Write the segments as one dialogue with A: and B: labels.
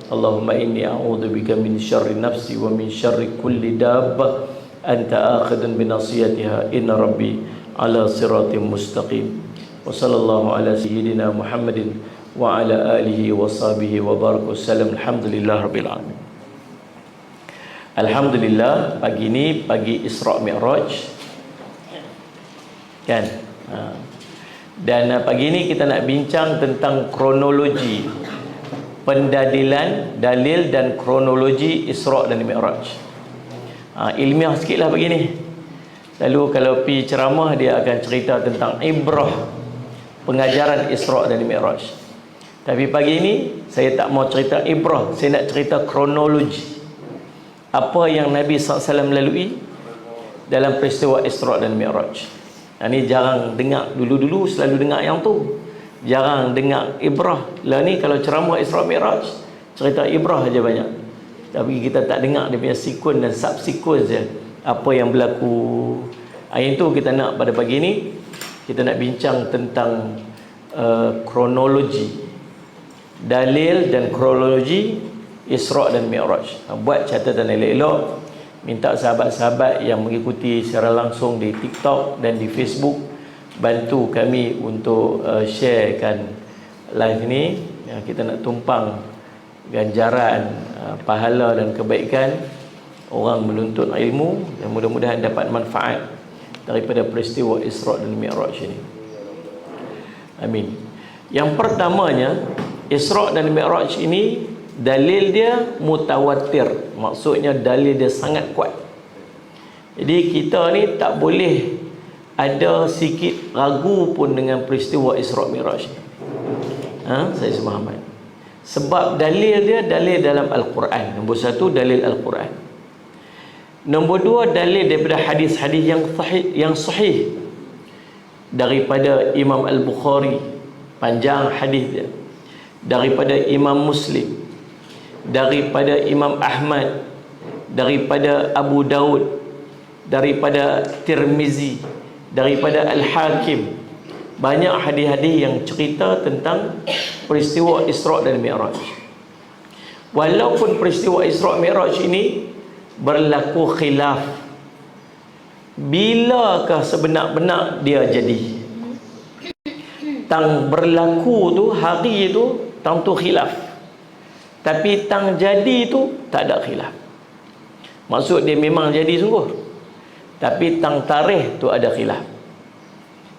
A: Allahumma inni a'udzubika min syarri nafsi wa min syarri kulli dabbah anta akhidun binasiyatiha inna rabbi ala siratim mustaqim. Wa sallallahu ala sayyidina Muhammadin wa ala alihi wa sahbihi wa baraka wasallam. Alhamdulillah rabbil alamin. Alhamdulillah, pagi ini pagi Isra Mi'raj kan. Dan pagi ini kita nak bincang tentang kronologi pendalilan, dalil dan kronologi Isra dan Mi'raj. Ilmiah sikitlah pagi ni. Lalu kalau pi ceramah dia akan cerita tentang ibrah pengajaran Isra dan Mi'raj. Tapi pagi ini saya tak mau cerita ibrah, saya nak cerita kronologi. Apa yang Nabi SAW lalui dalam peristiwa Isra dan Mi'raj. Ini jarang dengar, dulu-dulu selalu dengar yang tu. Jarang dengar ibrah. Lah ni kalau ceramah Isra Mi'raj, cerita ibrah aja banyak. Tapi kita tak dengar dia punya sekuen dan subsekuen je, apa yang berlaku. Yang itu kita nak pada pagi ni, kita nak bincang tentang kronologi, dalil dan kronologi Isra dan Mi'raj. Buat catatan elok-elok. Minta sahabat-sahabat yang mengikuti secara langsung di TikTok dan di Facebook bantu kami untuk sharekan live ini. Kita nak tumpang ganjaran, pahala dan kebaikan orang menuntut ilmu, dan mudah-mudahan dapat manfaat daripada peristiwa Isra dan Mi'raj ini. Amin. Yang pertamanya, Isra dan Mi'raj ini dalil dia mutawatir, maksudnya dalil dia sangat kuat. Jadi kita ni tak boleh ada sikit ragu pun dengan peristiwa Isra Mi'raj. Saya sepahaman. Sebab dalil dia dalil dalam Al-Quran. Nombor satu, dalil Al-Quran. Nombor dua, dalil daripada hadis-hadis yang sahih daripada Imam Al-Bukhari, panjang hadis dia, daripada Imam Muslim, daripada Imam Ahmad, daripada Abu Daud, daripada Tirmizi, daripada Al-Hakim. Banyak hadis-hadis yang cerita tentang peristiwa Isra dan Mi'raj. Walaupun peristiwa Isra Mi'raj ini berlaku khilaf, bilakah sebenar-benar dia jadi? Tang berlaku tu, hari itu, tang tu khilaf. Tapi tang jadi tu tak ada khilaf. Maksud dia memang jadi sungguh. Tapi tang tarikh tu ada khilaf.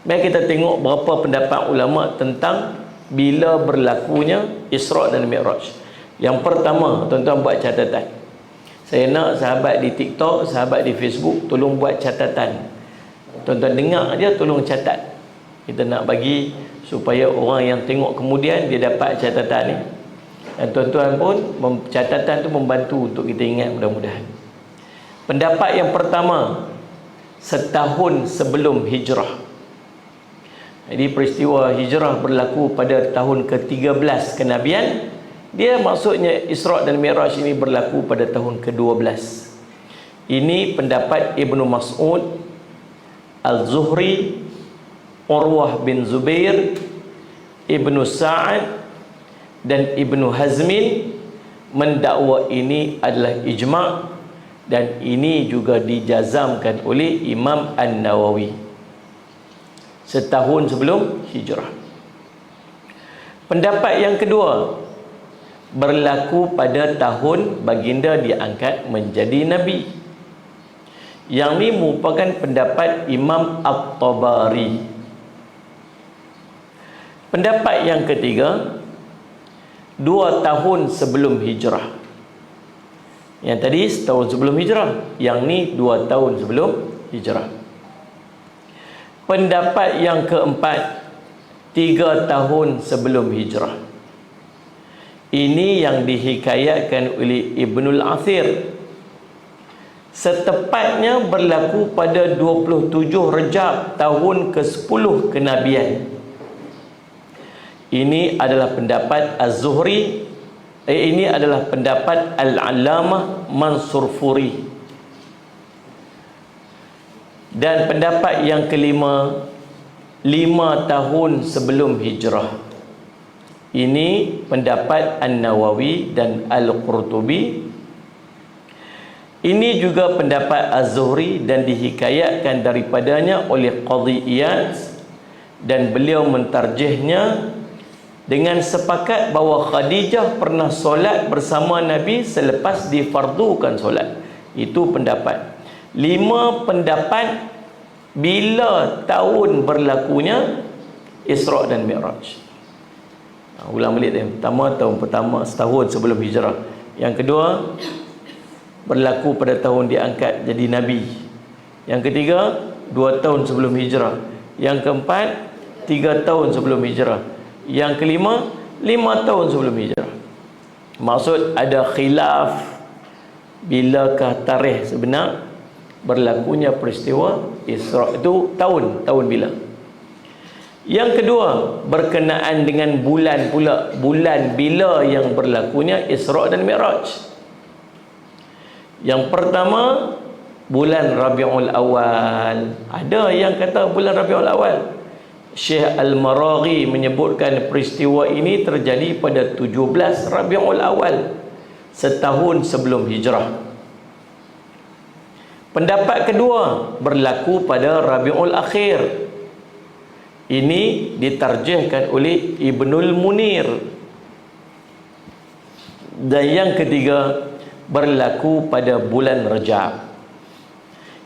A: Baik, kita tengok berapa pendapat ulama tentang bila berlakunya Isra dan Mi'raj. Yang pertama, tuan-tuan buat catatan. Saya nak sahabat di TikTok, sahabat di Facebook, tolong buat catatan. Tuan-tuan dengar aja, tolong catat. Kita nak bagi supaya orang yang tengok kemudian dia dapat catatan ni. Dan tuan-tuan pun catatan tu membantu untuk kita ingat mudah-mudahan. Pendapat yang pertama, setahun sebelum hijrah. Jadi peristiwa hijrah berlaku pada tahun ke-13 kenabian. Dia maksudnya Isra dan Mi'raj ini berlaku pada tahun ke-12. Ini pendapat Ibnu Mas'ud, Al-Zuhri, Urwah bin Zubair, Ibnu Sa'ad dan Ibnu Hazmin mendakwa ini adalah ijma', dan ini juga dijazamkan oleh Imam An-Nawawi setahun sebelum hijrah. Pendapat yang kedua, berlaku pada tahun baginda diangkat menjadi nabi. Yang ini merupakan pendapat Imam At-Tabari. Pendapat yang ketiga, 2 tahun sebelum hijrah. Yang tadi setahun sebelum hijrah, yang ni 2 tahun sebelum hijrah. Pendapat yang keempat, 3 tahun sebelum hijrah. Ini yang dihikayatkan oleh Ibnul Athir. Setepatnya berlaku pada 27 Rejab tahun ke-10 kenabian. Ini adalah pendapat Az-Zuhri. Ini adalah pendapat Al-Allamah Mansur Furi. Dan pendapat yang kelima, 5 tahun sebelum hijrah. Ini pendapat An-Nawawi dan Al-Qurtubi. Ini juga pendapat Az-Zuhri dan dihikayatkan daripadanya oleh Qadhi Iyad, dan beliau mentarjihnya dengan sepakat bahawa Khadijah pernah solat bersama Nabi selepas difardukan solat. Itu pendapat. 5 pendapat bila tahun berlakunya Isra' dan Mi'raj. Ulang balik dia. Pertama, tahun pertama setahun sebelum hijrah. Yang kedua, berlaku pada tahun diangkat jadi Nabi. Yang ketiga, 2 tahun sebelum hijrah. Yang keempat, 3 tahun sebelum hijrah. Yang kelima, 5 tahun sebelum hijrah. Maksud ada khilaf bilakah tarikh sebenar berlakunya peristiwa Isra' itu tahun bila. Yang kedua, berkenaan dengan bulan pula. Bulan bila yang berlakunya Isra' dan Mi'raj. Yang pertama, bulan Rabiul Awal. Ada yang kata bulan Rabiul Awal. Syekh Al-Maraghi menyebutkan peristiwa ini terjadi pada 17 Rabiul Awal, setahun sebelum hijrah. Pendapat kedua, berlaku pada Rabiul Akhir. Ini ditarjihkan oleh Ibnul Munir. Dan yang ketiga, berlaku pada bulan Rajab.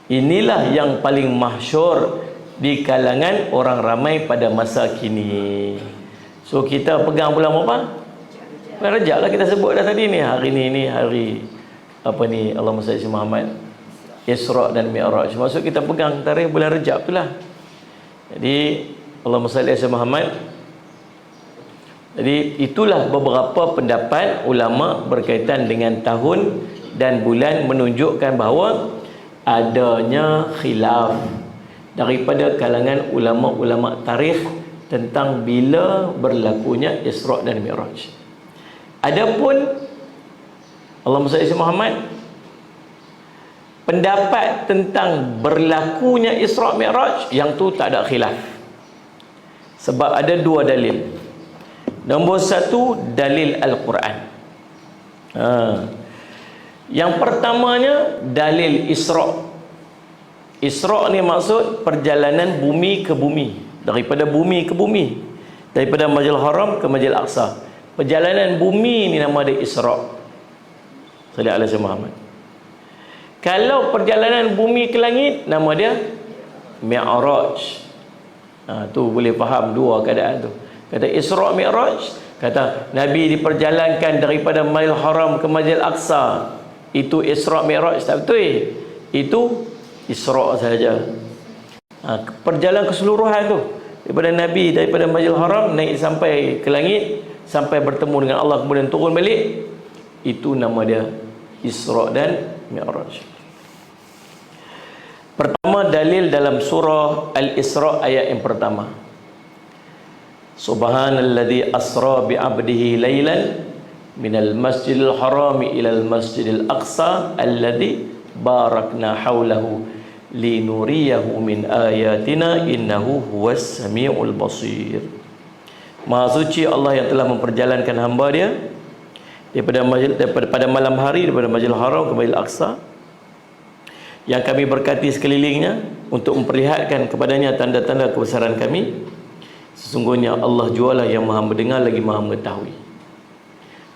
A: Inilah yang paling masyhur di kalangan orang ramai pada masa kini. So kita pegang bulan apa? Bulan Rajab lah kita sebut dah tadi ni. Hari ni hari apa ni, Allahumma salli ala Muhammad, Isra' dan Mi'raj. Maksud kita pegang tarikh bulan Rajab tu lah. Jadi Allahumma salli ala Muhammad. Jadi itulah beberapa pendapat ulama berkaitan dengan tahun dan bulan, menunjukkan bahawa adanya khilaf daripada kalangan ulama-ulama tarikh tentang bila berlakunya Isra' dan Mi'raj. Adapun Allahumma salli ala Muhammad, pendapat tentang berlakunya Isra' Mi'raj, yang tu tak ada khilaf. Sebab ada 2 dalil. Nombor 1, dalil Al-Quran. Yang pertamanya dalil Isra'. Isra' ni maksud perjalanan bumi ke bumi, daripada bumi ke bumi, daripada Masjidil Haram ke Masjidil Aqsa. Perjalanan bumi ni nama dia Isra'. Sallallahu alaihi wasallam. Kalau perjalanan bumi ke langit, nama dia Mi'raj. Tu boleh faham 2 keadaan tu. Kata Isra' Mi'raj, kata Nabi diperjalankan daripada Masjidil Haram ke Masjidil Aqsa. Itu Isra' Mi'raj, tak betul. Itu Isra' saja. Perjalanan keseluruhan tu, daripada Nabi daripada Masjidil Haram naik sampai ke langit, sampai bertemu dengan Allah, kemudian turun balik, itu nama dia Isra' dan Mi'raj. Pertama, dalil dalam surah Al-Isra' ayat yang pertama. Subhanalladzi asra bi'abdihi laylan minal masjidil harami ilal masjidil aqsa alladzi barakna hawlahu linuriyahu min ayatina innahu huwas sami'ul basir. Maha suci Allah yang telah memperjalankan hamba dia daripada pada malam hari daripada Masjidil Haram ke Masjidil Aqsa, yang kami berkati sekelilingnya untuk memperlihatkan kepadanya tanda-tanda kebesaran kami. Sesungguhnya Allah jualah yang maha mendengar lagi maha mengetahui.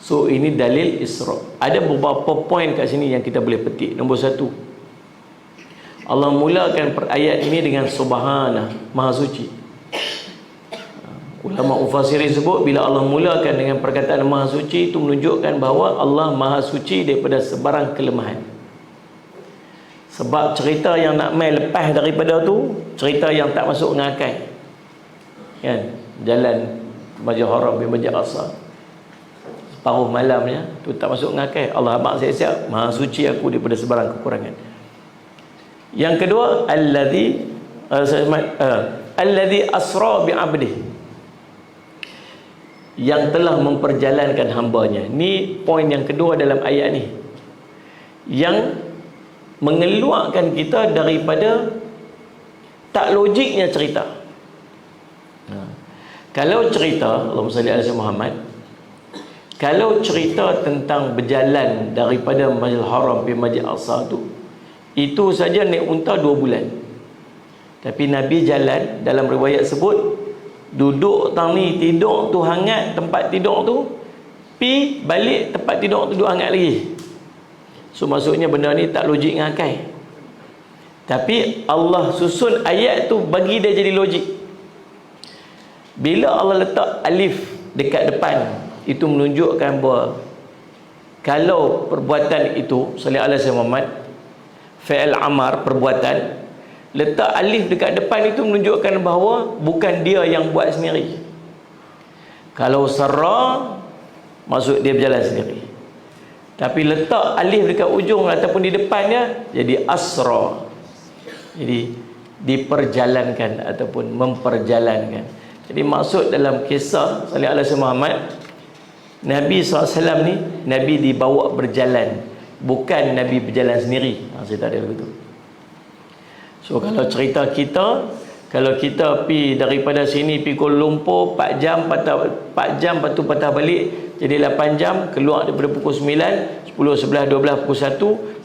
A: So ini dalil Isra'. Ada beberapa poin kat sini yang kita boleh petik. Nombor 1, Allah mulakan ayat ini dengan Subhanah, maha suci. Ulama mufassirin sebut, bila Allah mulakan dengan perkataan maha suci, itu menunjukkan bahawa Allah maha suci daripada sebarang kelemahan. Sebab cerita yang nak main lepas daripada tu, cerita yang tak masuk ngakai, kan? Jalan Masjidil Haram ke Masjidil Aqsa separuh malamnya, tu tak masuk ngakai. Allah abang siap-siap, maha suci aku daripada sebarang kekurangan. Yang kedua, alladzi asra bi'abdihi, yang telah memperjalankan hambanya. Ni poin yang kedua dalam ayat ni, yang mengeluarkan kita daripada tak logiknya cerita. Kalau cerita, Allahumma salli ala sayyidina Muhammad, kalau cerita tentang berjalan daripada Masjidil Haram ke Masjid Aqsa tu, itu saja naik unta 2 bulan. Tapi Nabi jalan, dalam riwayat sebut, duduk tang ni, tidur tu hangat tempat tidur tu, pi balik tempat tidur tu duduk hangat lagi. So maksudnya benda ni tak logik dengan akal. Tapi Allah susun ayat tu bagi dia jadi logik. Bila Allah letak alif dekat depan, itu menunjukkan bahawa kalau perbuatan itu, sallallahu alaihi wasallam, fi'il amar, perbuatan, letak alif dekat depan itu menunjukkan bahawa bukan dia yang buat sendiri. Kalau sarra, maksud dia berjalan sendiri. Tapi letak alif dekat ujung ataupun di depannya, jadi asra, jadi diperjalankan ataupun memperjalankan. Jadi maksud dalam kisah sallallahu alaihi wasallam, Nabi SAW ni, Nabi dibawa berjalan, bukan Nabi berjalan sendiri. Saya tak ada begitu. So kalau cerita kita, kalau kita pi daripada sini pergi Kuala Lumpur 4 jam, 4 jam, lepas tu patah balik jadi 8 jam, keluar daripada pukul 9, 10, 11, 12, pukul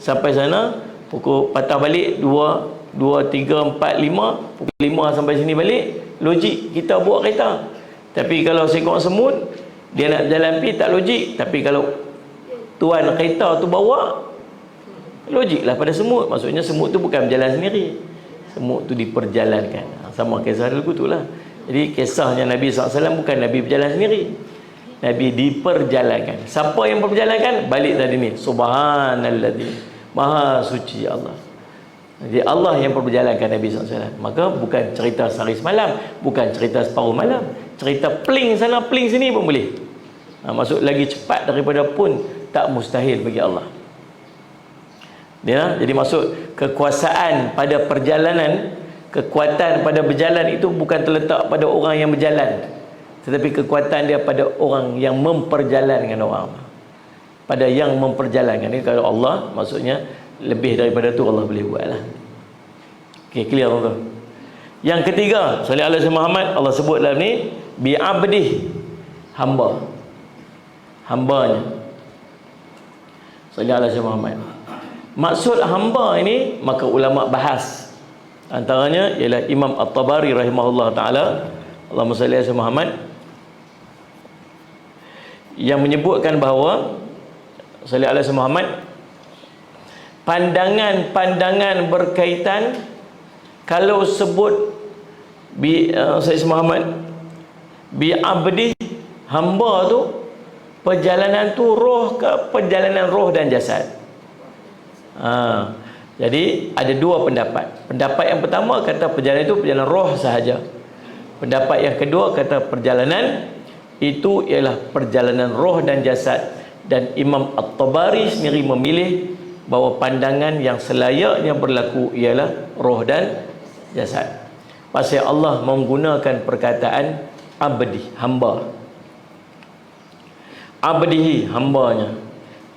A: 1 sampai sana, pukul patah balik 2, 3, 4, 5, pukul 5 sampai sini balik, logik kita buat kereta. Tapi kalau seekor semut, dia nak jalan pi tak logik. Tapi kalau tuan kereta tu bawa, logiklah pada semut. Maksudnya semut tu bukan berjalan sendiri, semut tu diperjalankan. Sama kisah dulu tu lah. Jadi kisahnya Nabi SAW bukan Nabi berjalan sendiri, Nabi diperjalankan. Siapa yang berjalankan? Balik tadi ni, subhanalladzi, maha suci Allah. Jadi Allah yang berjalankan Nabi SAW. Maka bukan cerita sehari semalam, bukan cerita separuh malam, cerita pling sana pling sini pun boleh. Maksud lagi cepat daripada pun tak mustahil bagi Allah. Ya, jadi maksud kekuasaan pada perjalanan, kekuatan pada berjalan itu bukan terletak pada orang yang berjalan, tetapi kekuatan dia pada orang yang memperjalankan orang, pada yang memperjalankan. Ini kalau Allah, maksudnya lebih daripada tu Allah boleh buat lah. Okay, clear tuan-tuan. Yang ketiga, sallallahu alaihi Muhammad, Allah sebut dalam ni bi'abdih, hamba, hambanya, sallallahu alaihi Muhammad. Maksud hamba ini, maka ulama bahas, antaranya ialah Imam At-Tabari rahimahullah taala, Allahumma salli ala Muhammad, yang menyebutkan bahawa sallallahu alaihi Muhammad, pandangan-pandangan berkaitan kalau sebut Sayyid Muhammad bi abdi, hamba tu, perjalanan tu roh ke perjalanan roh dan jasad. Jadi ada dua pendapat. Pendapat yang pertama kata perjalanan itu perjalanan roh sahaja. Pendapat yang kedua kata perjalanan itu ialah perjalanan roh dan jasad. Dan Imam At-Tabari sendiri memilih bahawa pandangan yang selayaknya berlaku ialah roh dan jasad. Pasal Allah menggunakan perkataan abdi, hamba. Abdihi, hambanya.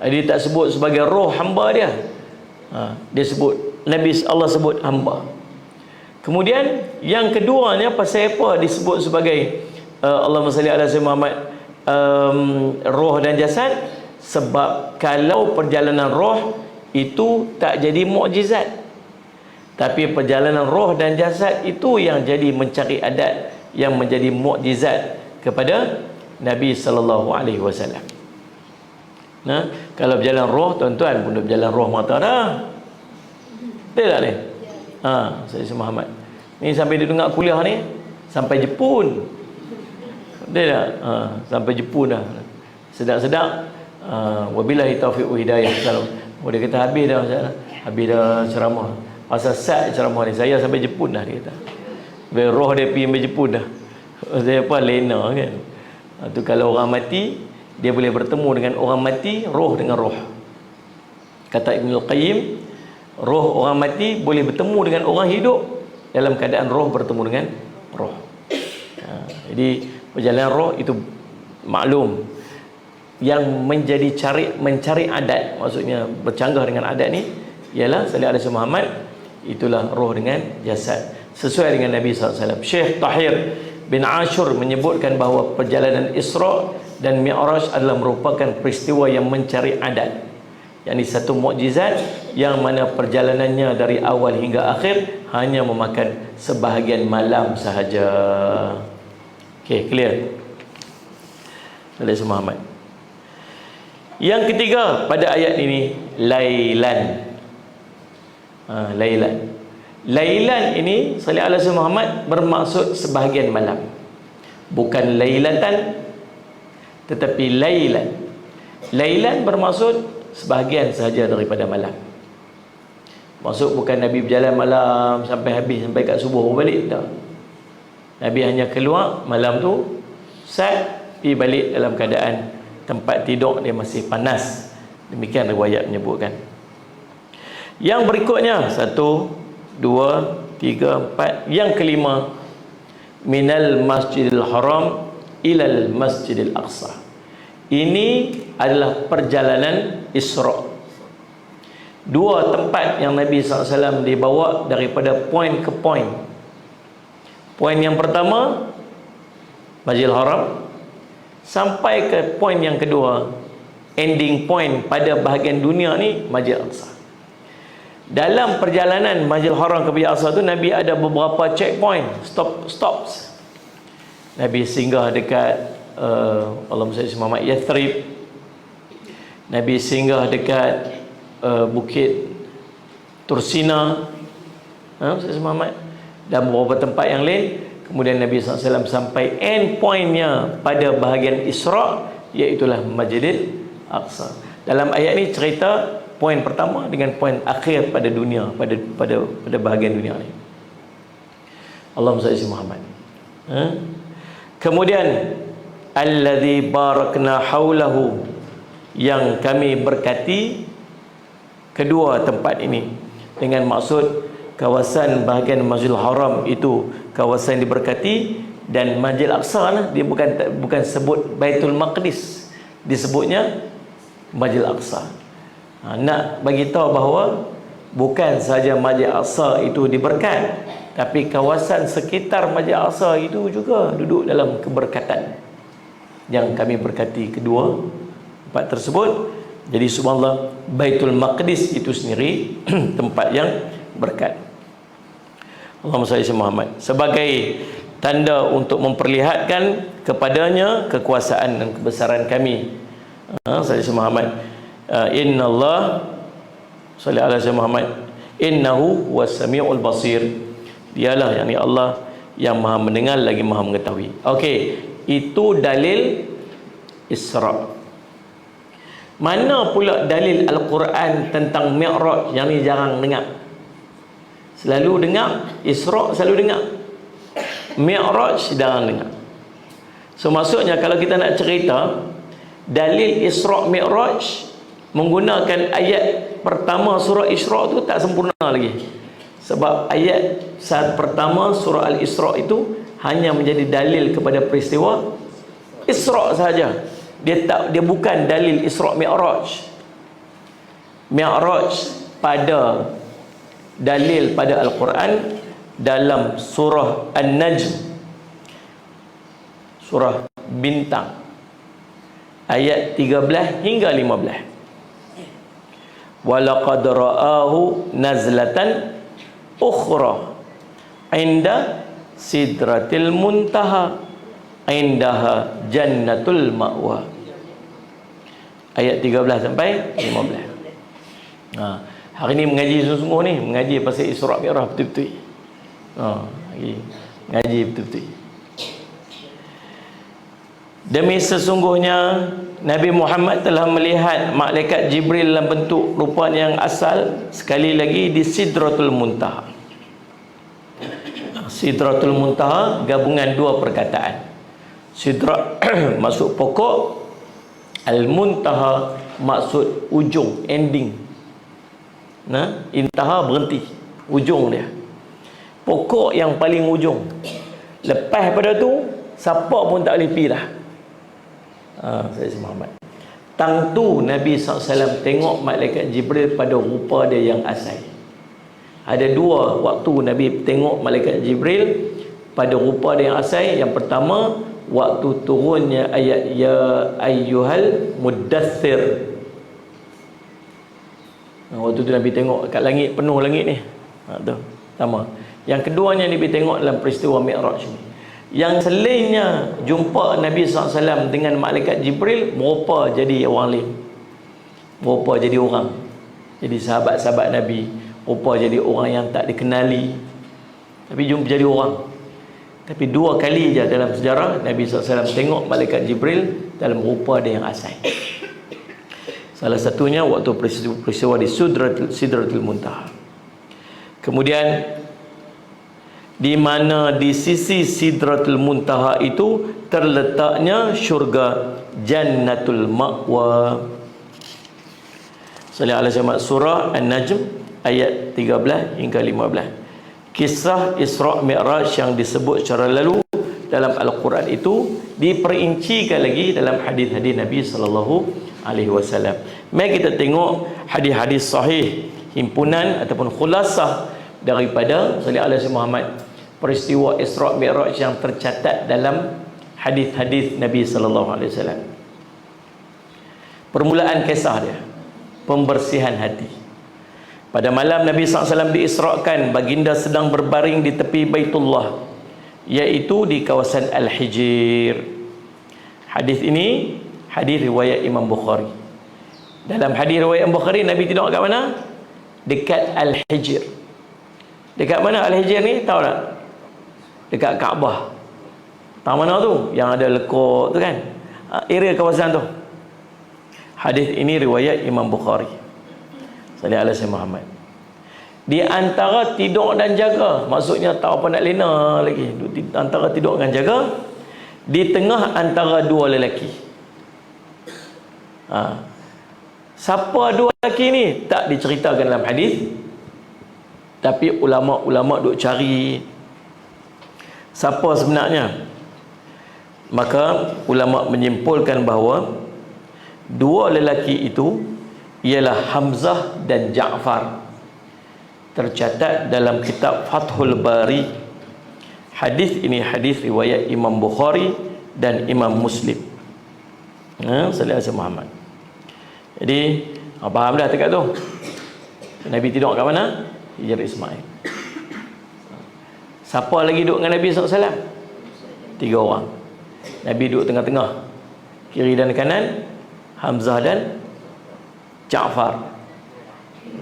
A: Dia tak sebut sebagai roh hamba dia. Dia sebut, Nabi Allah sebut hamba. Kemudian yang keduanya, pasal apa disebut sebagai Allahumma salli ala sayyidina Muhammad, roh dan jasad? Sebab kalau perjalanan roh itu tak jadi mukjizat, tapi perjalanan roh dan jasad itu yang jadi mencari adat, yang menjadi mukjizat kepada Nabi sallallahu alaihi wasallam. Nah, kalau berjalan roh, tuan-tuan pun berjalan roh mata dah. Betul tak ni? Saya Muhammad ni sampai dia dengar kuliah ni sampai Jepun. Betul tak? Sampai Jepun dah. Sedap-sedap. Wabillahi taufiq wa hidayah. Kalau dia kata habis dah ceramah. Pasal sat ceramah ni, saya sampai Jepun dah, dia kata. Biar roh dia pergi sampai Jepun dah. Saya apa lena kan. Tu kalau orang mati, dia boleh bertemu dengan orang mati, roh dengan roh. Kata Ibnul Qayyim, roh orang mati boleh bertemu dengan orang hidup dalam keadaan roh bertemu dengan roh. Jadi perjalanan roh itu maklum. Yang mencari adat, maksudnya bercanggah dengan adat ni, ialah sallallahu alaihi Muhammad, itulah roh dengan jasad, sesuai dengan Nabi SAW. Syekh Tahir bin Ashur menyebutkan bahawa perjalanan Isra dan Mi'raj adalah merupakan peristiwa yang mencari adat, yakni satu mukjizat yang mana perjalanannya dari awal hingga akhir hanya memakan sebahagian malam sahaja. Okey, clear? Saudara Muhammad. Yang ketiga pada ayat ini, lailan. Lailan. Lailan ini sallallahu alaihi wasallam Muhammad bermaksud sebahagian malam. Bukan lailatan, tetapi lailan. Lailan bermaksud sebahagian sahaja daripada malam. Maksud bukan Nabi berjalan malam sampai habis, sampai kat subuh balik, tak. Nabi hanya keluar malam tu, pergi balik dalam keadaan tempat tidur dia masih panas. Demikian riwayat menyebutkan. Yang berikutnya, 1, 2, 3, 4. Yang kelima, minal masjidil haram ilal masjidil aqsa. Ini adalah perjalanan Isra. Dua tempat yang Nabi SAW dibawa daripada poin ke poin. Poin yang pertama, Masjidil Haram, sampai ke poin yang kedua, ending point pada bahagian dunia ni, Masjid Aqsa. Dalam perjalanan Masjidil Haram ke Masjid Aqsa tu, Nabi ada beberapa checkpoint, stops. Nabi singgah dekat Allahumma salli ala Muhammad, Yathrib. Nabi singgah dekat Bukit Tursina, Sayyidina Muhammad, dan beberapa tempat yang lain. Kemudian Nabi SAW sampai end pointnya pada bahagian Isra, iaitulah Masjidil Aqsa. Dalam ayat ni cerita poin pertama dengan poin akhir pada dunia, pada bahagian dunia ni. Allahumma salli ala Muhammad. Kemudian allazi barakna haulahu, yang kami berkati kedua tempat ini, dengan maksud kawasan bahagian Masjidil Haram itu kawasan diberkati, dan Masjid Aqsa dia bukan sebut Baitul Maqdis, disebutnya Masjid Aqsa. Nak bagi tahu bahawa bukan saja Masjid Aqsa itu diberkat, tapi kawasan sekitar Masjid Aqsa itu juga duduk dalam keberkatan. Yang kami berkati kedua tempat tersebut. Jadi subhanallah, Baitul Maqdis itu sendiri tempat yang berkat. Allahumma salli ala Muhammad, sebagai tanda untuk memperlihatkan kepadanya kekuasaan dan kebesaran kami. Salli ala Muhammad. Inna Allah salli ala Muhammad, innahu was-sami'ul basir. Dialah yakni Allah yang Maha mendengar lagi Maha mengetahui. Okey, itu dalil Isra. Mana pula dalil Al-Quran tentang Mi'raj yang ni jarang dengar? Selalu dengar Isra, selalu dengar Mi'raj, jarang dengar. So maksudnya kalau kita nak cerita dalil Isra Mi'raj menggunakan ayat pertama surah Isra tu tak sempurna lagi. Sebab ayat saat pertama surah Al-Isra itu hanya menjadi dalil kepada peristiwa Isra sahaja. Dia bukan dalil Isra Mi'raj. Mi'raj pada dalil pada Al-Quran dalam surah An-Najm, surah bintang, ayat 13 hingga 15. Walaqad ra'ahu nazlatan ukhra inda sidratil muntaha indaha jannatul ma'wa. Ayat 13 sampai 15. Hari ni mengaji sungguh-sungguh ni, mengaji pasal Isra Mi'raj betul-betul. Mengaji betul-betul. Demi sesungguhnya Nabi Muhammad telah melihat malaikat Jibril dalam bentuk rupa yang asal sekali lagi di Sidratul Muntaha. Sidratul Muntaha gabungan dua perkataan. Sidra maksud pokok, Al-Muntaha maksud ujung, ending. Intaha berhenti, ujung dia. Pokok yang paling ujung. Lepas pada tu siapa pun tak boleh pergi dah. Sayyidina Muhammad. Tang tu Nabi SAW tengok malaikat Jibril pada rupa dia yang asal. Ada dua waktu Nabi tengok malaikat Jibril pada rupa dia yang asal. Yang pertama, waktu turunnya ayat ya ayyuhal muddathir. Waktu tu Nabi tengok kat langit, penuh langit ni. Tu pertama. Yang keduanya Nabi tengok dalam peristiwa Mi'raj ni. Yang selainnya jumpa Nabi SAW dengan malaikat Jibril, merupa jadi orang lain, merupa jadi orang, jadi sahabat-sahabat Nabi, rupa jadi orang yang tak dikenali, tapi jumpa jadi orang. Tapi 2 kali je dalam sejarah Nabi SAW tengok malaikat Jibril dalam rupa dia yang asal. Salah satunya waktu peristiwa di Sidratul Muntaha. Kemudian di mana di sisi Sidratul Muntaha itu terletaknya syurga Jannatul Ma'wa. Sallallahu alaihi wasallam, surah An-Najm ayat 13 hingga 15. Kisah Isra' Mi'raj yang disebut secara lalu dalam Al-Quran itu diperincikan lagi dalam hadis-hadis Nabi sallallahu alaihi wasallam. Mari kita tengok hadis-hadis sahih, himpunan ataupun khulasah daripada sallallahu alaihi Muhammad, peristiwa Isra' Mi'raj yang tercatat dalam hadis-hadis Nabi sallallahu alaihi wasallam. Permulaan kisah dia, pembersihan hati. Pada malam Nabi SAW diisrakan, baginda sedang berbaring di tepi Baitullah, iaitu di kawasan Al-Hijr. Hadis ini hadis riwayat Imam Bukhari. Dalam hadis riwayat Imam Bukhari, Nabi tidur kat mana? Dekat Al-Hijr. Dekat mana Al-Hijr ni? Tahu tak? Dekat Kaabah. Tahu mana tu? Yang ada lekuk tu kan? Area kawasan tu. Hadis ini riwayat Imam Bukhari. Sallallahu alaihi Muhammad. Di antara tidur dan jaga, maksudnya tak apa nak lena lagi. Antara tidur dan jaga, di tengah antara 2 lelaki. Siapa 2 lelaki ni? Tak diceritakan dalam hadis. Tapi ulama-ulama duk cari siapa sebenarnya. Maka ulama menyimpulkan bahawa 2 lelaki itu ialah Hamzah dan Ja'far. Tercatat dalam kitab Fathul Bari. Hadis ini hadis riwayat Imam Bukhari dan Imam Muslim. Sallallahu alaihi Muhammad. Jadi faham dah dekat tu. Nabi tidur kat mana? Hijr Ismail. Siapa lagi duduk dengan Nabi SAW? 3 orang. Nabi duduk tengah-tengah, kiri dan kanan Hamzah dan Ja'far.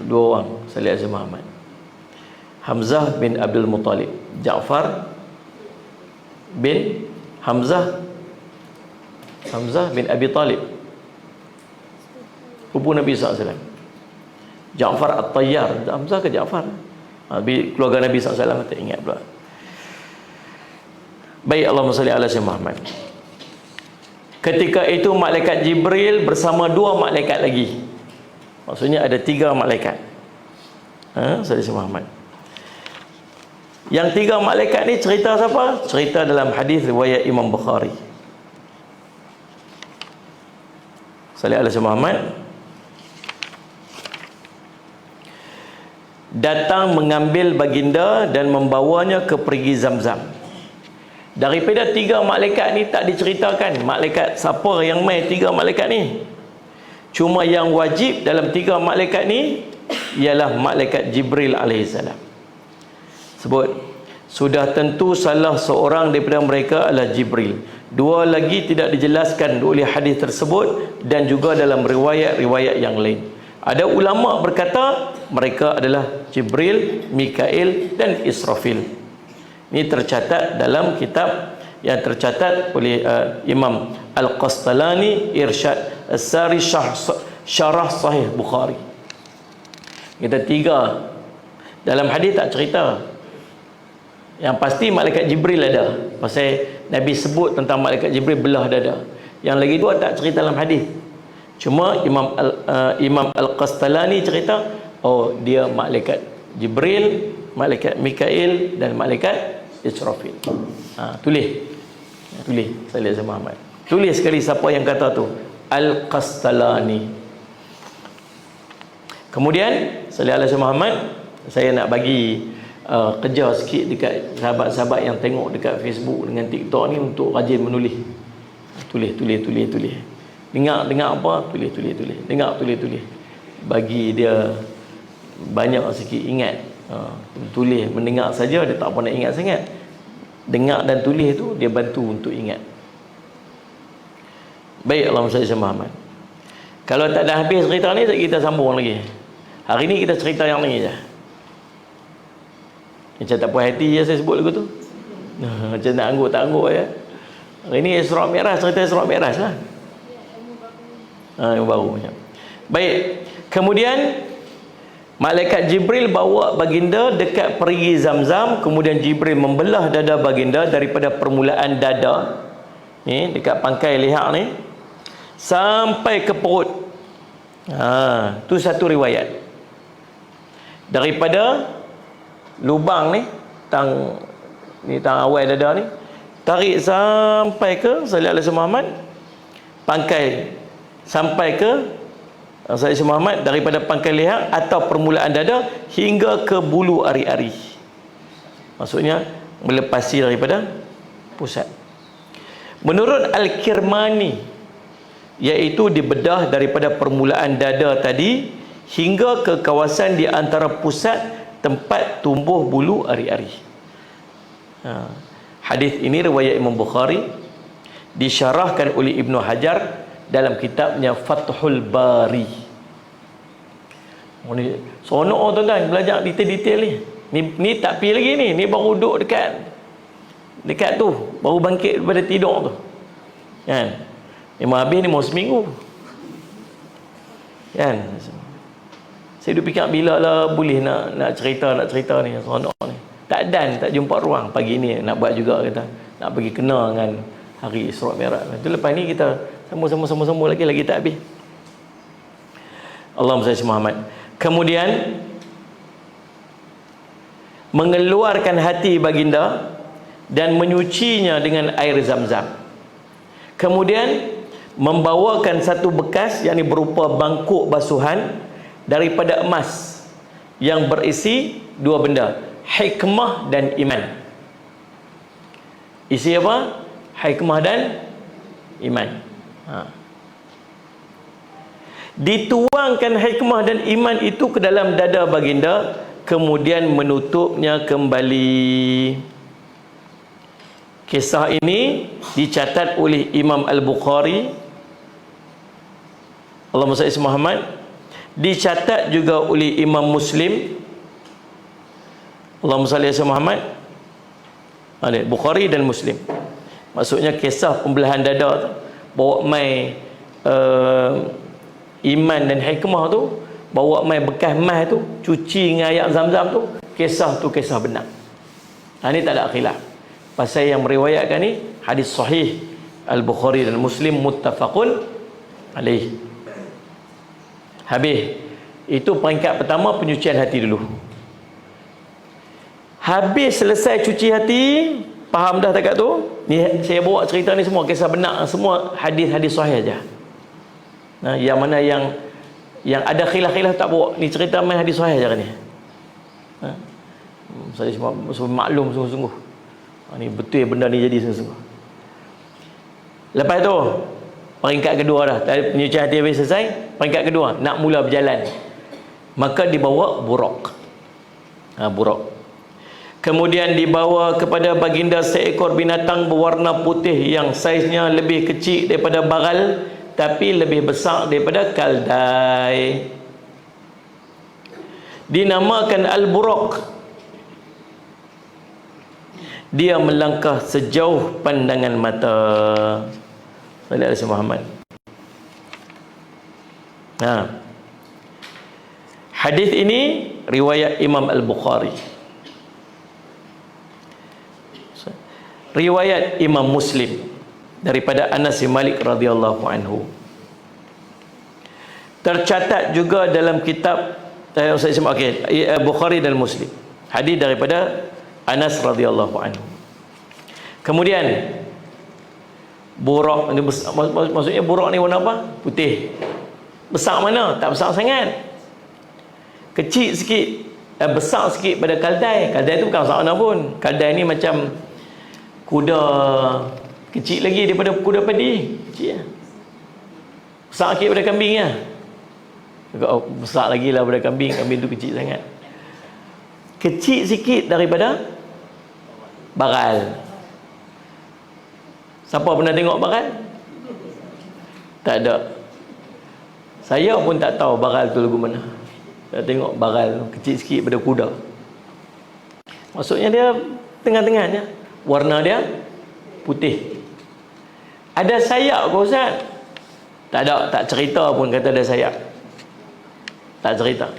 A: 2 orang. Sallallahu alaihi Muhammad. Hamzah bin Abdul Muttalib, Ja'far bin Hamzah bin Abi Talib, sepupu Nabi SAW. Ja'far At-Tayyar. Hamzah ke Ja'far? Keluarga Nabi SAW, tak ingat pula. Baik, Allahumma salli ala sayyidina Muhammad. Ketika itu malaikat Jibril bersama 2 malaikat lagi. Maksudnya ada 3 malaikat. Sayyidina Muhammad. Yang 3 malaikat ni cerita siapa? Cerita dalam hadis riwayat Imam Bukhari. Sallallahu alaihi Muhammad. Datang mengambil baginda dan membawanya ke perigi Zamzam. Daripada 3 malaikat ni tak diceritakan malaikat siapa yang mai 3 malaikat ni. Cuma yang wajib dalam 3 malaikat ni ialah malaikat Jibril alaihissalam. Sebut, sudah tentu salah seorang daripada mereka adalah Jibril. 2 lagi tidak dijelaskan oleh hadis tersebut dan juga dalam riwayat-riwayat yang lain. Ada ulama berkata mereka adalah Jibril, Mikail dan Israfil. Ini tercatat dalam kitab yang tercatat oleh Imam Al-Qastalani, Irsyad As-Sari, Syarah Sahih Bukhari. Kita 3. Dalam hadis tak cerita. Yang pasti malaikat Jibril ada. Pasal Nabi sebut tentang malaikat Jibril belah dada. Yang lagi 2 tak cerita dalam hadis. Cuma Imam Al-Qastalani cerita, oh dia malaikat Jibril, malaikat Mikail dan malaikat Israfil. Tulis Sallallahu Muhammad. Tulis sekali siapa yang kata tu. Al-Qastalani. Kemudian Sallallahu Muhammad, saya nak bagi kejar sikit dekat sahabat-sahabat yang tengok dekat Facebook dengan TikTok ni untuk rajin menulis. Tulis. Dengar apa? Tulis. Dengar, tulis. Bagi dia banyak sikit ingat. Tulis, mendengar saja dia tak apa nak ingat sangat. Dengar dan tulis tu dia bantu untuk ingat. Baik, Allahumma salli ala Muhammad. Kalau tak dah habis cerita ni, kita sambung lagi. Hari ni kita cerita yang ni je. Macam tak puas hati je saya sebut lagu tu. Macam nak angguk tak angguk ya. Hari ni Isra' Mi'raj, cerita Isra' Mi'raj lah. Yang baru macam. Baik. Kemudian malaikat Jibril bawa baginda dekat perigi Zamzam. Kemudian Jibril membelah dada baginda daripada permulaan dada ni dekat pangkai leher ni sampai ke perut. Tu satu riwayat. Daripada lubang ni tang awal dada ni tarik sampai ke sallallahu alaihi Muhammad, pangkai sampai ke sallallahu alaihi Muhammad, daripada pangkai leher atau permulaan dada hingga ke bulu ari-ari. Maksudnya melepasi daripada pusat. Menurut Al-Kirmani, iaitu dibedah daripada permulaan dada tadi hingga ke kawasan di antara pusat tempat tumbuh bulu ari-ari. Hadis ini riwayat Imam Bukhari, disyarahkan oleh Ibnu Hajar dalam kitabnya Fathul Bari. Ni seronok tuan-tuan belajar detail-detail ni. Ni tak pi lagi ni. Ni baru duduk dekat tu, baru bangkit daripada tidur tu. Kan? Memang habis ni mau seminggu. Kan? Saya duk fikir bila lah boleh nak cerita ni, seronok ni. Tak jumpa ruang pagi ni nak buat juga kita. Nak pergi kena dengan hari Isra' Mi'raj. Itu lepas ni kita sambung lagi tak habis. Allahumma salli Muhammad. Kemudian mengeluarkan hati baginda dan menyucinya dengan air Zam-Zam. Kemudian membawakan satu bekas, yakni berupa bangkuk basuhan daripada emas yang berisi dua benda, hikmah dan iman. Isi apa? Hikmah dan iman. Dituangkan hikmah dan iman itu ke dalam dada baginda, kemudian menutupnya kembali. Kisah ini dicatat oleh Imam Al-Bukhari, Allahumma salli Muhammad, dicatat juga oleh Imam Muslim, Allahumma salli Muhammad, Bukhari dan Muslim. Maksudnya kisah pembelahan dada tu, bawa mai iman dan hikmah tu, bawa mai bekas emas tu, cuci dengan air Zam-Zam tu, kisah benar. Ini tak ada khilaf. Pasal yang meriwayatkan ni hadis sahih Al-Bukhari dan Muslim, muttafaqun alaih. Habis. Itu peringkat pertama, penyucian hati dulu. Habis selesai cuci hati, faham dah takat tu? Ni saya bawa cerita ni semua kisah benar, semua hadis-hadis sahih aja. Yang mana yang ada khilaf-khilaf tak bawa. Ni cerita main hadis sahih aja kan ni. Saya semua maklum sungguh-sungguh. Ni betul benda ni jadi sungguh-sungguh. Lepas tu peringkat kedua dah, penyucian hati habis selesai, peringkat kedua nak mula berjalan, maka dibawa burak. Burak. Kemudian dibawa kepada baginda seekor binatang berwarna putih yang saiznya lebih kecil daripada baral tapi lebih besar daripada kaldai. Dinamakan Al-Buraq. Dia melangkah sejauh pandangan mata. Sallallahu alaihi Muhammad. Hadis ini riwayat Imam Al-Bukhari. Riwayat Imam Muslim daripada Anas bin Malik radhiyallahu anhu. Tercatat juga dalam kitab Bukhari dan Muslim. Hadis daripada Anas radhiyallahu anhu. Kemudian burak ni maksudnya burak ni warna apa? Putih. Besar mana? Tak besar sangat. Kecil sikit. besar sikit pada kaldai. Kaldai tu bukan sana pun. Kaldai ni macam kuda kecil lagi daripada kuda padi. Kecil lah. Besar sikit pada kambing lah. Besar lagi lah pada kambing. Kambing tu kecil sangat. Kecil sikit daripada baral. Siapa pernah tengok baral? Tak ada. Saya pun tak tahu baral tu lagu mana. Saya tengok baral kecil sikit pada kuda. Maksudnya dia tengah-tengahnya. Warna dia putih. Ada sayap ke Ustaz? Tak ada. Tak cerita pun kata ada sayap. Tak cerita.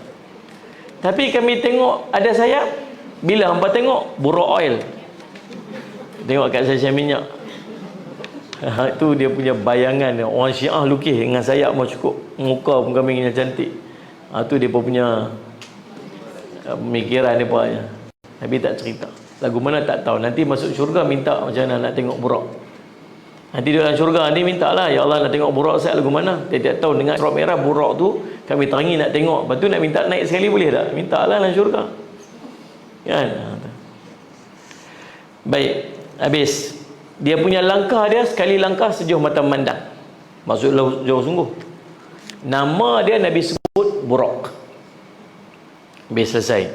A: Tapi kami tengok ada sayap. Bila hampa tengok buruk oil. Tengok kat sesial minyak. Itu dia punya bayangan. Orang Syiah lukis dengan sayap mau cukup. Muka pun kambing yang cantik. Itu dia punya pemikiran dia punya. Tapi tak cerita. Lagu mana tak tahu. Nanti masuk syurga minta macam mana nak tengok burak. Nanti dia dalam syurga nanti minta lah, ya Allah nak tengok burak saya lagu mana. Dia tak tahu dengan serap merah burak tu kami terangi nak tengok. Lepas tu nak minta naik sekali boleh tak? Minta lah dalam syurga. Kan? Baik. Habis. Dia punya langkah dia sekali langkah sejauh mata memandang. Maksud jauh sungguh. Nama dia Nabi sebut Burak. Habis selesai.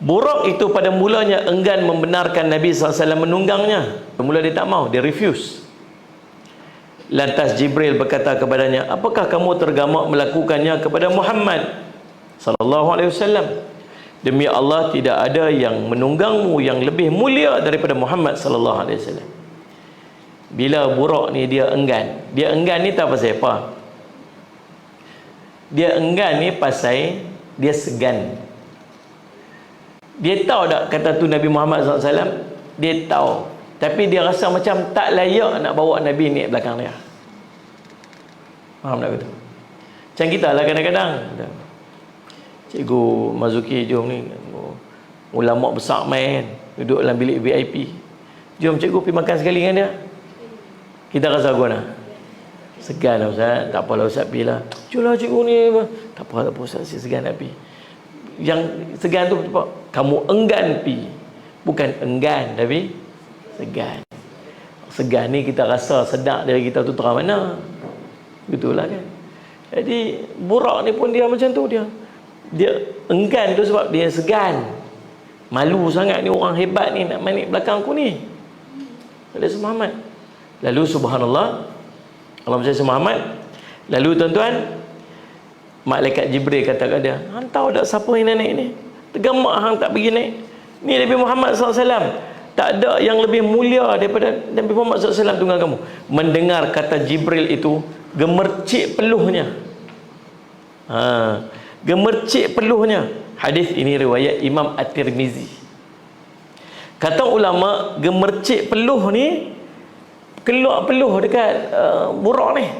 A: Burak itu pada mulanya enggan membenarkan Nabi SAW menunggangnya. Mula dia tak mau, dia refuse. Lantas Jibril berkata kepadanya, apakah kamu tergamak melakukannya kepada Muhammad SAW? Demi Allah tidak ada yang menunggangmu yang lebih mulia daripada Muhammad SAW. Bila Burak ni dia enggan. Dia enggan ni tak pasal apa. Dia enggan ni pasal dia segan. Dia tahu tak kata tu Nabi Muhammad SAW? Dia tahu. Tapi dia rasa macam tak layak nak bawa Nabi ni belakang dia. Faham tak betul? Macam kita lah kadang-kadang. Cikgu Mazuki jom ni. Ulama besar main. Duduk dalam bilik VIP. Jom cikgu pergi makan sekali dengan dia. Kita rasa guna. Segan lah Ustaz. Tak apalah Ustaz pergi lah. Jomlah cikgu ni. Tak apa Ustaz. Saya segan nak pergi. Yang segan tu apa? Kamu enggan pi. Bukan enggan tapi segan. Segan ni kita rasa sedap dari kita tu terang mana. Begitulah kan. Jadi Burak ni pun dia macam tu dia. Dia enggan tu sebab dia segan. Malu sangat ni orang hebat ni nak main belakang aku ni. Lalu Muhammad. Lalu subhanallah. Allah percaya Muhammad. Lalu tuan-tuan, malaikat Jibril kata kat dia, hang tahu tak siapa yang naik ni? Tergamak hang tak pergi naik. Ni Nabi Muhammad SAW. Tak ada yang lebih mulia daripada Nabi Muhammad SAW tunggang kamu. Mendengar kata Jibril itu, gemercik peluhnya. Gemercik peluhnya. Hadis ini riwayat Imam At-Tirmizi. Kata ulama, gemercik peluh ni, keluar peluh dekat Burak ni.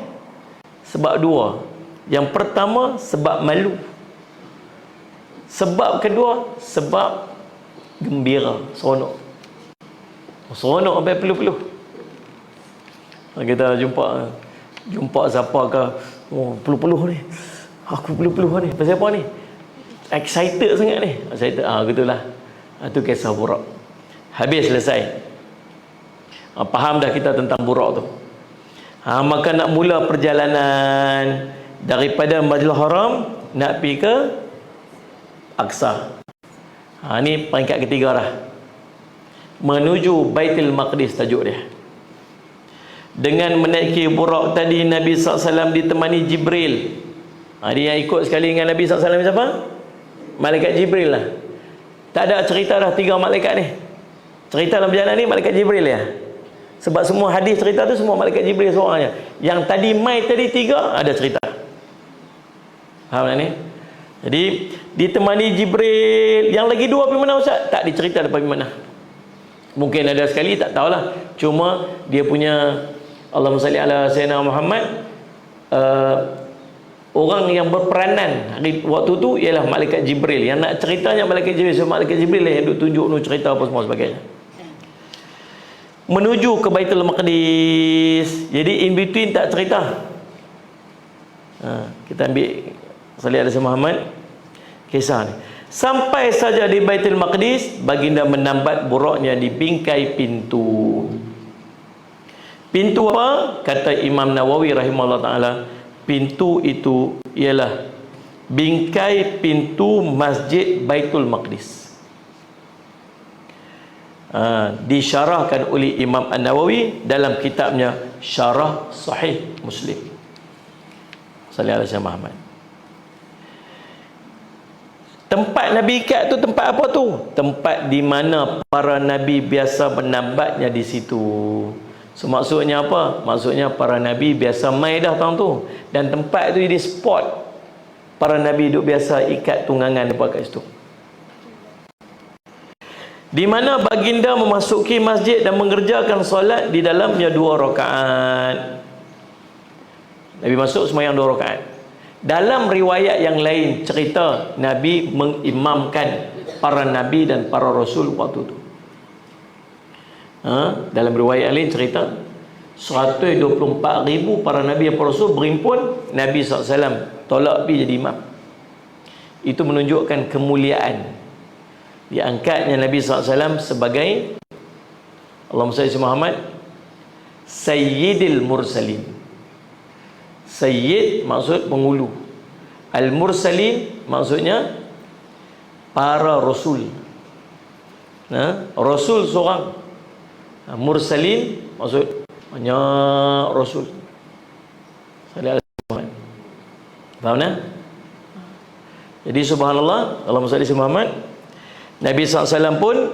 A: Sebab dua. Yang pertama sebab malu. Sebab kedua sebab gembira, seronok. Seronok sampai peluh-peluh. Kita jumpa siapa ke, oh peluh-peluh ni. Aku peluh-peluh ni. Pasal apa ni? Excited sangat ni. Excited. Gitulah. Itu kisah Burak. Habis selesai. Faham dah kita tentang Burak tu. Maka nak mula perjalanan daripada Masjidil Haram nak pergi ke Aqsa. Ni peringkat ketiga dah. Menuju Baitul Maqdis tajuk dia. Dengan menaiki Burak tadi, Nabi SAW ditemani Jibril. Dia yang ikut sekali dengan Nabi SAW siapa? Malaikat Jibril lah. Tak ada cerita dah tiga malaikat ni. Cerita dalam perjalanan ni malaikat Jibril ya. Sebab semua hadis cerita tu semua malaikat Jibril seorangnya. Yang tadi mai tadi tiga ada cerita. Faham tak ni? Jadi ditemani Jibril. Yang lagi dua pergi mana Ustaz? Tak dicerita dapat pergi mana. Mungkin ada sekali, tak tahulah. Cuma dia punya Allahumma salli ala Sayyidina Muhammad, orang yang berperanan waktu tu ialah malaikat Jibril. Yang nak ceritanya malaikat Jibril. So malaikat Jibril lah yang duk tunjuk cerita apa semua sebagainya. Menuju ke Baitul Maqdis. Jadi in between tak cerita. Kita ambil salli ala Sayyidina Muhammad kisah ni. Sampai saja di Baitul Maqdis, baginda menambat buruknya di bingkai pintu. Pintu apa? Kata Imam Nawawi rahimahullah ta'ala, pintu itu ialah bingkai pintu Masjid Baitul Maqdis. Disyarahkan oleh Imam An-Nawawi dalam kitabnya Syarah Sahih Muslim. Sallallahu alaihi wasallam. Tempat Nabi ikat tu tempat apa tu? Tempat di mana para Nabi biasa menambatnya di situ. So, maksudnya apa? Maksudnya para Nabi biasa mai dah tahun tu. Dan tempat tu jadi spot para Nabi duk biasa ikat tunggangan dekat kat situ. Di mana baginda memasuki masjid dan mengerjakan solat di dalamnya 2 rakaat. Nabi masuk sembahyang 2 rakaat. Dalam riwayat yang lain cerita Nabi mengimamkan para Nabi dan para Rasul waktu itu. Dalam riwayat yang lain cerita 124,000 para Nabi dan para Rasul berimpun, Nabi SAW tolak pergi jadi imam. Itu menunjukkan kemuliaan diangkatnya Nabi SAW sebagai, Allahumma salli ala Muhammad, Sayyidil Mursalin. Sayyid maksud penghulu, Al-Mursalin maksudnya para Rasul. Rasul seorang, Mursalin maksud banyak Rasul. Faham tak? Jadi subhanallah, Allahumma salli ala Muhammad, Nabi SAW pun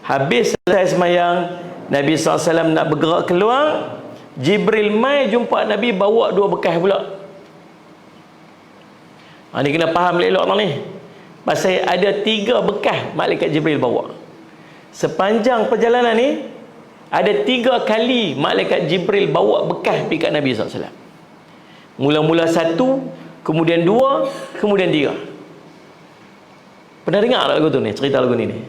A: habis selesai semayang, Nabi SAW nak bergerak keluar, Jibril mai jumpa Nabi bawa 2 bekas pula. Ni kena faham elok orang ni. Pasal ada 3 bekas malaikat Jibril bawa. Sepanjang perjalanan ni ada 3 kali malaikat Jibril bawa bekas pergi kat Nabi SAW. Mula-mula 1, kemudian 2, kemudian 3. Pernah dengar tak lagu tu ni? Cerita lagu ni ni.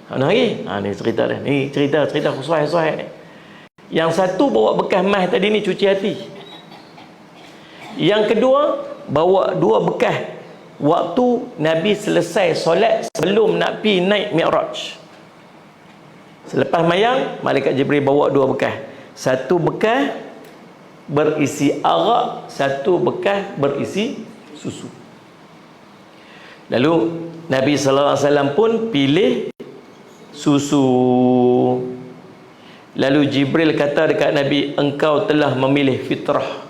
A: Mana lagi? Ni cerita dia. Ni cerita khusus-khusus ni. Yang satu bawa bekas mah tadi ni cuci hati. Yang kedua bawa 2 bekas waktu Nabi selesai solat sebelum nak pi naik Mi'raj. Selepas mayang, malaikat Jibril bawa 2 bekas. Satu bekas berisi arak, satu bekas berisi susu. Lalu Nabi sallallahu alaihi wasallam pun pilih susu. Lalu Jibril kata dekat Nabi, engkau telah memilih fitrah.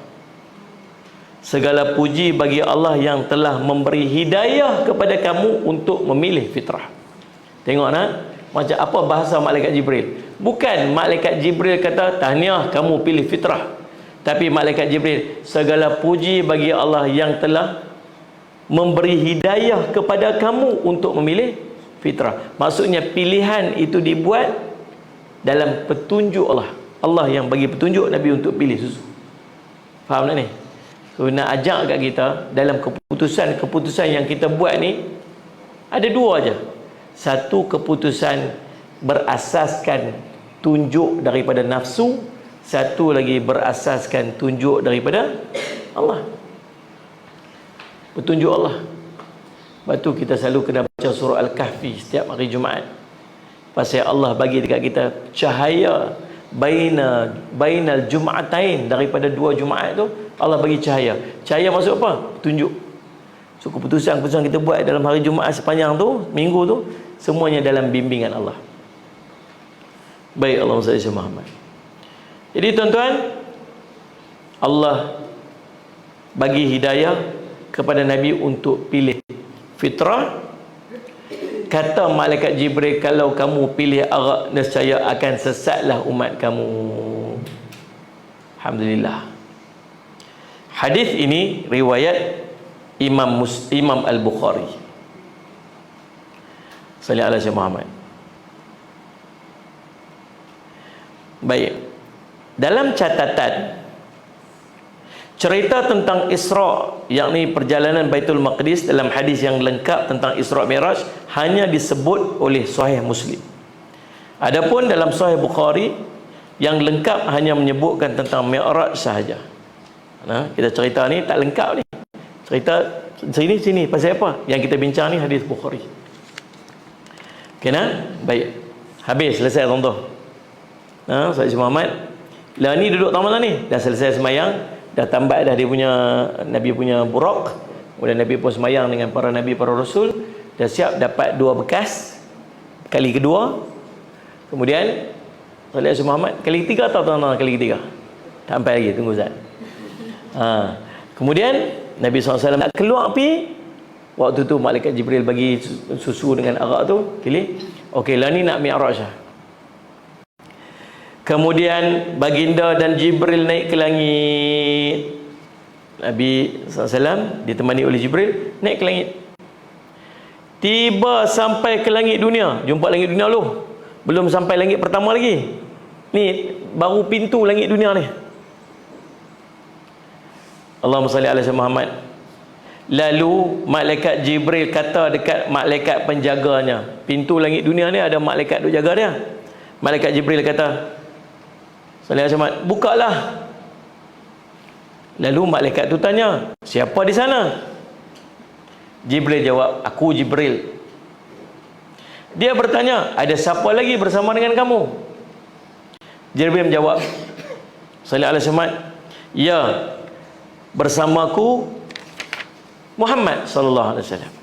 A: Segala puji bagi Allah yang telah memberi hidayah kepada kamu untuk memilih fitrah. Tengok nak, macam apa bahasa malaikat Jibril. Bukan malaikat Jibril kata, tahniah kamu pilih fitrah. Tapi malaikat Jibril, segala puji bagi Allah yang telah memberi hidayah kepada kamu untuk memilih fitrah. Maksudnya pilihan itu dibuat dalam petunjuk Allah. Allah yang bagi petunjuk Nabi untuk pilih susu. Faham tak ni? So, nak ajak kat kita dalam keputusan-keputusan yang kita buat ni ada 2 aja. Satu, keputusan berasaskan tunjuk daripada nafsu. Satu lagi berasaskan tunjuk daripada Allah. Petunjuk Allah. Lepas tu kita selalu kena baca surah Al-Kahfi setiap hari Jumaat. Pasal Allah bagi dekat kita cahaya bainal Jum'atain, daripada 2 Jumaat tu Allah bagi cahaya. Cahaya maksud apa? Petunjuk. So keputusan-keputusan kita buat dalam hari Jumaat sepanjang tu, minggu tu, semuanya dalam bimbingan Allah. Baik, Allahumma salli ala Muhammad. Jadi tuan-tuan, Allah bagi hidayah kepada Nabi untuk pilih fitrah. Kata malaikat Jibril, kalau kamu pilih arak, nescaya akan sesatlah umat kamu. Alhamdulillah. Hadis ini riwayat Imam Al-Bukhari. Sallallahu alaihi Muhammad. Baik. Dalam catatan cerita tentang Isra', yakni perjalanan Baitul Maqdis, dalam hadis yang lengkap tentang Isra' Mi'raj hanya disebut oleh Sahih Muslim. Adapun dalam Sahih Bukhari yang lengkap hanya menyebutkan tentang Mi'raj sahaja. Kita cerita ni tak lengkap ni. Cerita Sini pasal apa? Yang kita bincang ni hadis Bukhari. Kena? Baik. Habis, selesai tuan-tuan. Ustaz Muhammad lah ni duduk tamat ni, dah selesai semayang, dah tambat dah dia punya Nabi punya burak. Kemudian Nabi pun semayang dengan para Nabi, para Rasul. Dah siap dapat 2 bekas kali kedua. Kemudian Ustaz Muhammad kali ketiga atau tuan-tuan kali ketiga? Tak sampai lagi, tunggu Ustaz. Kemudian Nabi SAW nak keluar pergi. Waktu tu malaikat Jibril bagi susu dengan arak tu, pilih. Okey, lah ni nak Mi'raj lah. Kemudian baginda dan Jibril naik ke langit. Nabi SAW ditemani oleh Jibril naik ke langit. Tiba sampai ke langit dunia. Jumpa langit dunia lu. Belum sampai langit pertama lagi. Ni baru pintu langit dunia ni. Allahumma salli ala Muhammad. Lalu malaikat Jibril kata dekat malaikat penjaganya. Pintu langit dunia ni ada malaikat duk jaga dia. Malaikat Jibril kata, salli ala Muhammad, bukalah. Lalu malaikat tu tanya, siapa di sana? Jibril jawab, aku Jibril. Dia bertanya, ada siapa lagi bersama dengan kamu? Jibril menjawab, salli ala Muhammad, ya, bersamaku Muhammad sallallahu alaihi wasallam.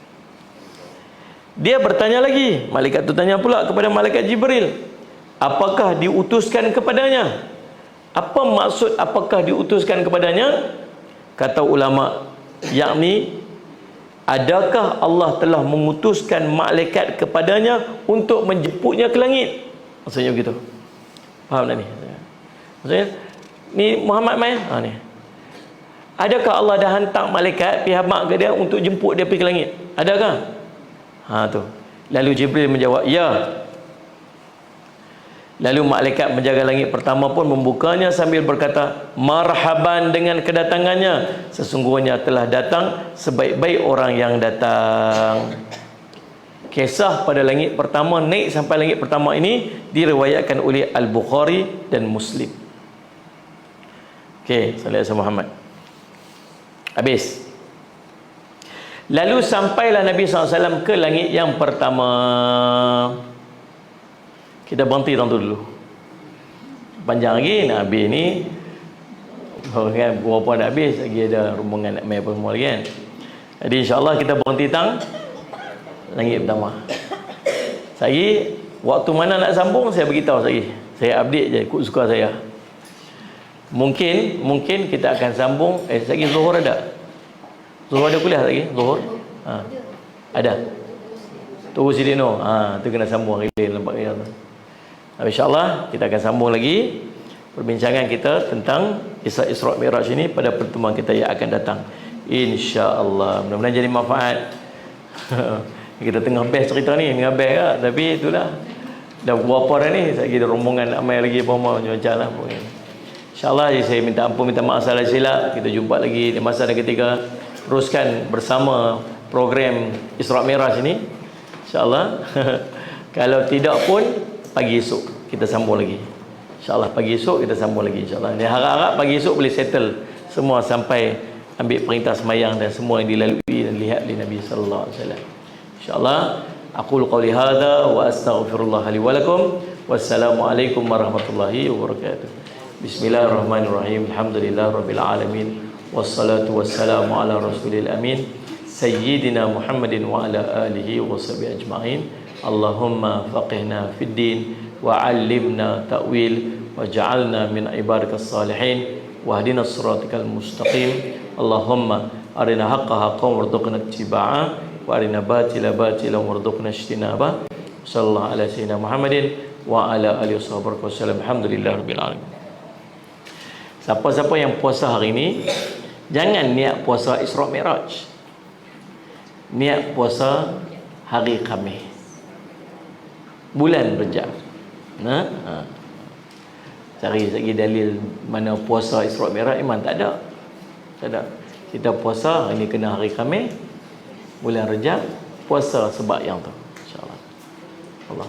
A: Dia bertanya lagi, malaikat tu tanya pula kepada malaikat Jibril, apakah diutuskan kepadanya? Apa maksud apakah diutuskan kepadanya? Kata ulama, yakni adakah Allah telah mengutuskan malaikat kepadanya untuk menjemputnya ke langit? Maksudnya begitu. Faham tak ni? Maksudnya ni Muhammad mai, ni. Adakah Allah dah hantar malaikat pihak mak ke dia untuk jemput dia pergi ke langit? Adakah? Tu. Lalu Jibril menjawab, ya. Lalu malaikat menjaga langit pertama pun membukanya sambil berkata, marhaban dengan kedatangannya. Sesungguhnya telah datang sebaik-baik orang yang datang. Kisah pada langit pertama, naik sampai langit pertama ini diriwayatkan oleh Al-Bukhari dan Muslim. Okey, sallallahu alaihi Muhammad. Habis. Lalu sampailah Nabi SAW ke langit yang pertama. Kita berhenti tuan tu dulu. Panjang lagi nak habis ni. Kan berapa nak habis lagi, ada rombongan nak main apa semua lagi kan. Jadi insya-Allah kita berhenti tang langit pertama. Lagi waktu mana nak sambung saya beritahu lagi. Saya update je ikut suka saya. Mungkin kita akan sambung lagi Zuhur ada. Zuhur ada kuliah lagi? Zuhur? Ada. Tunggu Sidino. Tu kena sambung hari lain nampak dia tu. InsyaAllah kita akan sambung lagi perbincangan kita tentang kisah Isra' Mi'raj ini pada pertemuan kita yang akan datang. InsyaAllah. Mudah-mudahan jadi manfaat. Kita tengah best cerita ni, tengah best lah. Tapi itulah. Dah berapa dah ni? Lagi ada rombongan ramai lagi apa-apa macam lah. InsyaAllah saya minta ampun, minta maaf salah silap. Kita jumpa lagi di masa dan ketika. Teruskan bersama program Isra' Mi'raj ini. InsyaAllah. Kalau tidak pun pagi esok kita sambung lagi. InsyaAllah pagi esok kita sambung lagi insyaAllah. Dia harap-harap pagi esok boleh settle semua sampai ambil perintah semayang dan semua yang dilalui dan lihat di Nabi sallallahu alaihi wasallam. InsyaAllah aqulu qawli hadza wa astaghfirullah li wa lakum. Wassalamualaikum warahmatullahi wabarakatuh. Bismillahirrahmanirrahim. Alhamdulillahirabbil alamin. Wassalatu wassalamu ala rasulil amin sayyidina Muhammadin wa ala alihi wa sahbihi ajma'in. Allahumma faqihna fid din wa 'allimna ta'wil waj'alna min ibadikas salihin wahdina siratal mustaqim. Allahumma arina haqqa haqqan warzuqna ittiba'ah wa arina batila batilan warzuqna ijtinabah. Sallallahu ala sayyidina Muhammadin wa ala alihi wasallam. Alhamdulillahirabbil alamin. Siapa-siapa yang puasa hari ini, jangan niat puasa Isra' Mi'raj. Niat puasa hari Khamis, bulan Rejab. Cari lagi dalil mana puasa Isra' Mi'raj, memang tak ada. Tak ada. Kita puasa hari ini kena hari Khamis, bulan Rejab, puasa sebab yang tu. InsyaAllah. Allah.